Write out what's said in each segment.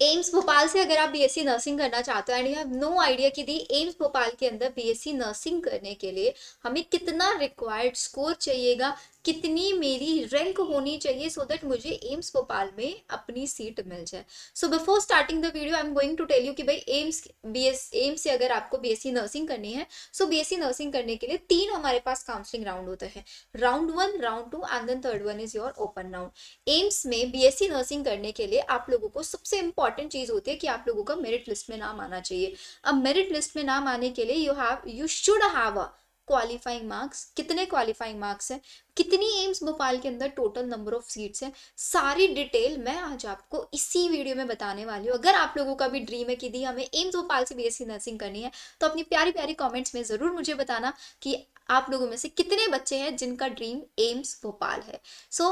AIIMS Bhopal से अगर आप बीएससी नर्सिंग करना चाहते हो and you have no idea कि दी एम्स भोपाल के अंदर बीएससी नर्सिंग करने के लिए हमें कितना रिक्वायर्ड स्कोर चाहिएगा, कितनी मेरी रैंक होनी चाहिए सो दैट मुझे एम्स भोपाल में अपनी सीट मिल जाए। So before starting the video I am going to tell you कि भाई एम्स से अगर आपको बीएससी नर्सिंग करनी है, सो बीएससी नर्सिंग करने के लिए 3 हमारे पास काउंसलिंग राउंड होते हैं, round 1, round 2 and then third one is your open round. AIIMS में बीएससी नर्सिंग करने के लिए आप लोगों को सबसे इंपॉर्टेंट चीज होती है कि आप लोगों का मेरिट लिस्ट में नाम आना चाहिए। अब मेरिट लिस्ट में नाम आने के लिए you should have a qualifying marks. कितने क्वालिफाइंग मार्क्स हैं, कितनी एम्स भोपाल के अंदर टोटल नंबर ऑफ सीट्स हैं, सारी डिटेल मैं आज आपको इसी वीडियो में बताने वाली हूँ। अगर आप लोगों का भी ड्रीम है कि दी हमें एम्स भोपाल से बीएससी नर्सिंग करनी है, तो अपनी प्यारी प्यारी कमेंट्स में जरूर मुझे बताना कि आप लोगों में से कितने बच्चे हैं जिनका ड्रीम एम्स भोपाल है। सो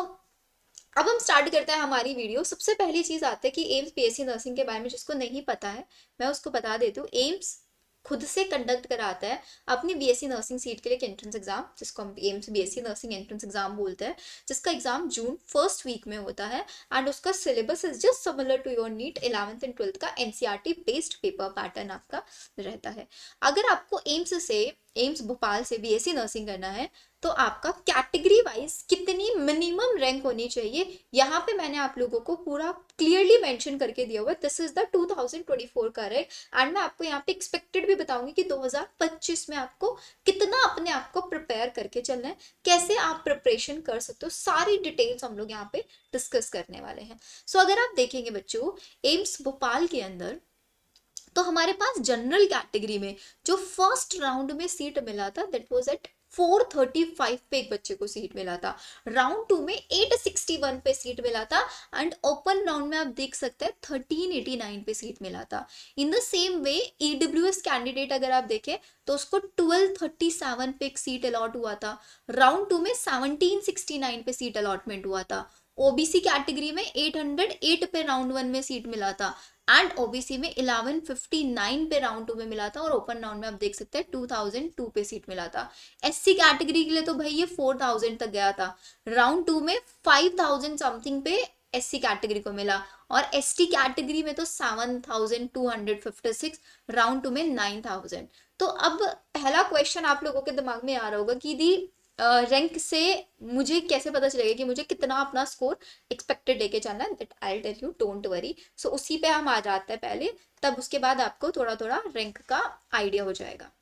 अब हम स्टार्ट करते हैं हमारी वीडियो। सबसे पहली चीज आती है कि एम्स बीएससी नर्सिंग के बारे में जिसको नहीं पता है मैं उसको बता देती हूँ। एम्स खुद से कंडक्ट कराता है अपनी बीएससी नर्सिंग सीट के लिए एक एंट्रेंस एग्जाम, जिसको हम AIIMS BSc nursing entrance exam बोलते हैं, जिसका एग्जाम जून फर्स्ट वीक में होता है एंड उसका syllabus is just similar to your NEET 11th and 12th का एनसीईआरटी बेस्ड पेपर पैटर्न आपका रहता है। अगर आपको एम्स भोपाल से बीएससी नर्सिंग करना है तो आपका कैटेगरी वाइज कितनी मिनिमम रैंक होनी चाहिए, यहाँ पे मैंने आप लोगों को पूरा क्लियरली मेंशन करके दिया हुआ है। दिस इज द 2024 का रैंक एंड मैं आपको यहाँ पे एक्सपेक्टेड भी बताऊंगी कि 2025 में आपको कितना अपने आप को प्रिपेयर करके चलना है, कैसे आप प्रिपरेशन कर सकते हो, सारी डिटेल्स हम लोग यहाँ पे डिस्कस करने वाले हैं। सो अगर आप देखेंगे बच्चों एम्स भोपाल के अंदर, तो हमारे पास जनरल कैटेगरी में जो फर्स्ट राउंड में सीट मिला था दैट वाज एट 435 पे एक बच्चे को सीट मिला था, राउंड 2 में 861 पे सीट मिला था एंड ओपन राउंड में आप देख सकते हैं 1389 पे सीट मिला था। In the same way EWS candidate अगर आप देखें तो उसको 1237 पे एक सीट अलॉट हुआ था, राउंड 2 में 1769 पे सीट अलॉटमेंट हुआ था। ओबीसी कैटेगरी में 808 पे राउंड 1 में सीट मिला था एंड ओबीसी में 1159 पे राउंड 2 में मिला था और ओपन राउंड में आप देख सकते हैं 2002 पे सीट मिला था। एससी कैटेगरी के लिए तो भाई ये 4000 तक गया था, राउंड 2 में 5000 समथिंग पे एससी कैटेगरी को मिला और एसटी कैटेगरी में तो 7256, राउंड 2 में 9000। तो अब पहला क्वेश्चन आप लोगों के दिमाग में आ रहा होगा कि दी रैंक से मुझे कैसे पता चलेगा कि मुझे कितना अपना स्कोर एक्सपेक्टेड लेके चलना है, that I tell you, don't worry. So उसी पे हम आ जाते हैं पहले, तब उसके बाद आपको थोड़ा थोड़ा रैंक का आइडिया हो जाएगा।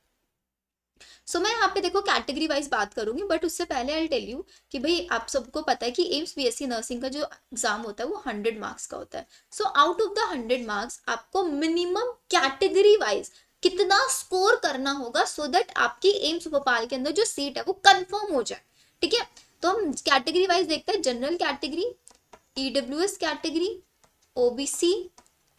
सो मैं यहाँ पे देखो कैटेगरी वाइज बात करूंगी, बट उससे पहले आई टेल यू कि भाई आप सबको पता है कि एम्स बीएससी नर्सिंग का जो एग्जाम होता है वो 100 मार्क्स का होता है। So out of the 100 marks आपको मिनिमम कैटेगरी वाइज कितना स्कोर करना होगा सो दैट आपकी एम्स भोपाल के अंदर जो सीट है वो कंफर्म हो जाए। ठीक है, तो हम कैटेगरी वाइज देखते हैं। General category, EWS category, OBC,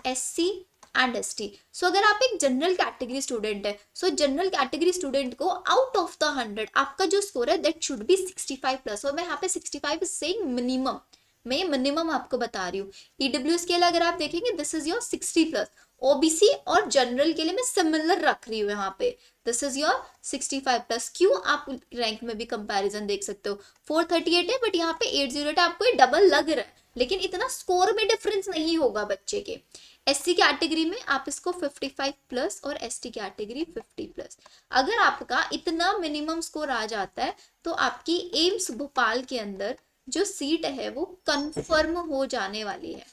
SC and ST. So अगर आप एक जनरल कैटेगरी स्टूडेंट है, सो जनरल कैटेगरी स्टूडेंट को आउट ऑफ द 100 आपका जो स्कोर है दैट शुड बी 65 प्लस, और मैं यहाँ पे 65 इज सेइंग मिनिमम, मैं मिनिमम आपको बता रही हूँ। ईडब्ल्यूएस के लिए अगर आप देखेंगे this is your 60 plus, OBC और जनरल के लिए मैं सिमिलर रख रही हूँ यहाँ पे, दिस इज योर 65 प्लस। क्यों, आप रैंक में भी कंपैरिजन देख सकते हो, 438 है बट यहाँ पे 808 है, आपको ये डबल लग रहा है लेकिन इतना स्कोर में डिफरेंस नहीं होगा बच्चे के। एससी कैटेगरी में आप इसको 55 प्लस और एसटी कैटेगरी 50 प्लस। अगर आपका इतना मिनिमम स्कोर आ जाता है तो आपकी एम्स भोपाल के अंदर जो सीट है वो कंफर्म हो जाने वाली है।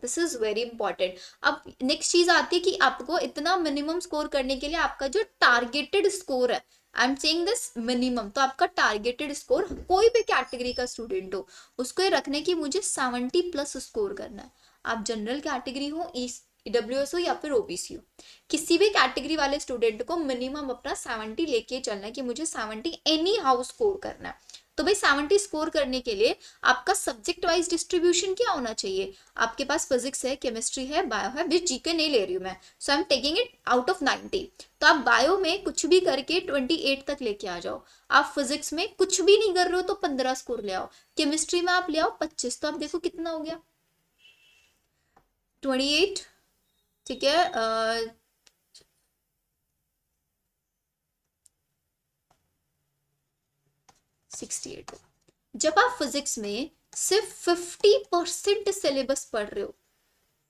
This is very important. अब नेक्स्ट चीज आती है कि आपको इतना मिनिमम स्कोर करने के लिए आपका जो टारगेटेड स्कोर है, I am saying this minimum, तो आपका टारगेटेड स्कोर कोई भी कैटेगरी का स्टूडेंट हो उसको ये रखने की मुझे 70 प्लस स्कोर करना है। आप जनरल कैटेगरी हो, ईडब्ल्यूएस हो या फिर ओबीसी हो, किसी भी कैटेगरी वाले स्टूडेंट को मिनिमम अपना 70 लेके चलना है कि मुझे 70 एनी हाउ स्कोर करना है। तो भाई 70 स्कोर करने के लिए आपका सब्जेक्ट वाइज डिस्ट्रीब्यूशन क्या होना चाहिए, आपके पास फिजिक्स है, केमिस्ट्री है, बायो है, बीच जीके नहीं ले रही हूँ मैं, so I am taking it out of 90। तो आप बायो में कुछ भी करके 28 तक लेके आ जाओ, आप फिजिक्स में कुछ भी नहीं कर रहे हो तो 15 स्कोर ले आओ, केमिस्ट्री में आप ले आओ 25, तो आप देखो कितना हो गया 28। ठीक है, 68। जब आप फिजिक्स में सिर्फ 50% सिलेबस पढ़ रहे हो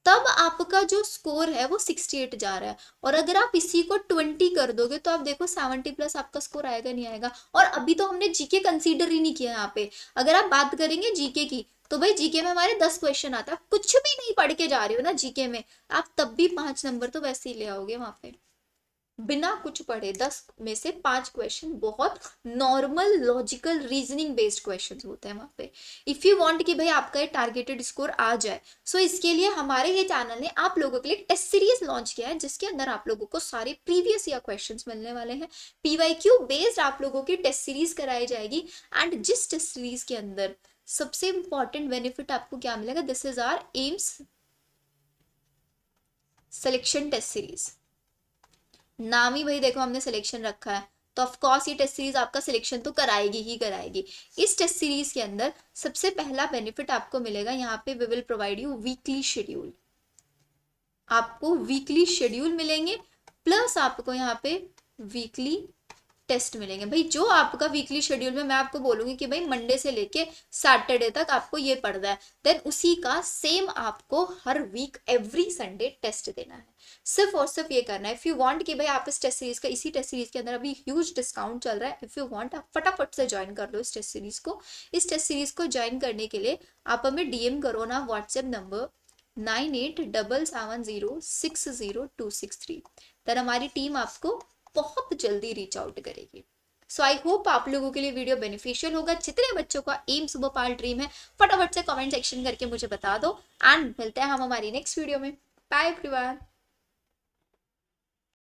तब आपका जो स्कोर है वो 68 जा रहा है, और अगर आप इसी को 20 कर दोगे तो आप देखो 70 प्लस आपका स्कोर आएगा नहीं आएगा। और अभी तो हमने जीके कंसीडर ही नहीं किया यहाँ पे। अगर आप बात करेंगे जीके की तो भाई जीके में हमारे 10 क्वेश्चन आता है, कुछ भी नहीं पढ़ के जा रहे हो ना जीके में, आप तब भी 5 नंबर तो वैसे ही ले आओगे वहां पे, बिना कुछ पढ़े। 10 में से 5 क्वेश्चन बहुत normal logical reasoning based questions होते हैं वहां पे। इफ यू वांट कि भाई आपका ये टारगेटेड स्कोर आ जाए, सो इसके लिए हमारे ये चैनल ने आप लोगों के लिए टेस्ट सीरीज लॉन्च किया है, जिसके अंदर आप लोगों को सारे प्रीवियस ईयर क्वेश्चंस मिलने वाले हैं। पीवाईक्यू बेस्ड आप लोगों की टेस्ट सीरीज कराई जाएगी, एंड जिस टेस्ट सीरीज के अंदर सबसे इंपॉर्टेंट बेनिफिट आपको क्या मिलेगा, this is our AIIMS selection test series. नाम ही भाई देखो हमने सिलेक्शन रखा है, तो ऑफ कोर्स ये टेस्ट सीरीज आपका सिलेक्शन तो कराएगी ही कराएगी। इस टेस्ट सीरीज के अंदर सबसे पहला बेनिफिट आपको मिलेगा, यहाँ पे we will provide you weekly schedule. आपको वीकली शेड्यूल मिलेंगे, प्लस आपको यहाँ पे वीकली टेस्ट मिलेंगे। भाई जो आपका वीकली शेड्यूल में मैं आपको बोलूंगी कि भाई मंडे से लेके सैटरडे तक आपको ये पढ़ना है, देन उसी का सेम आपको हर वीक एवरी संडे टेस्ट देना है। सिर्फ और सिर्फ ये करना है। इफ यू वांट कि भाई आप इस टेस्ट सीरीज का, इसी टेस्ट सीरीज के अंदर अभी ह्यूज डिस्काउंट चल रहा है, इफ यू वांट आप फटाफट से ज्वाइन कर लो इस टेस्ट सीरीज को। इस टेस्ट सीरीज को ज्वाइन करने के लिए आप हमें डीएम करो ना व्हाट्सएप नंबर 9877060263, देन हमारी टीम आपको बहुत जल्दी रीच आउट करेगी। सो आई होप आप लोगों के लिए वीडियो बेनिफिशियल होगा। जितने बच्चों का एम्स भोपाल ड्रीम है फटाफट से कमेंट सेक्शन करके मुझे बता दो, एंड मिलते हैं हम हमारी नेक्स्ट वीडियो में। Bye everyone.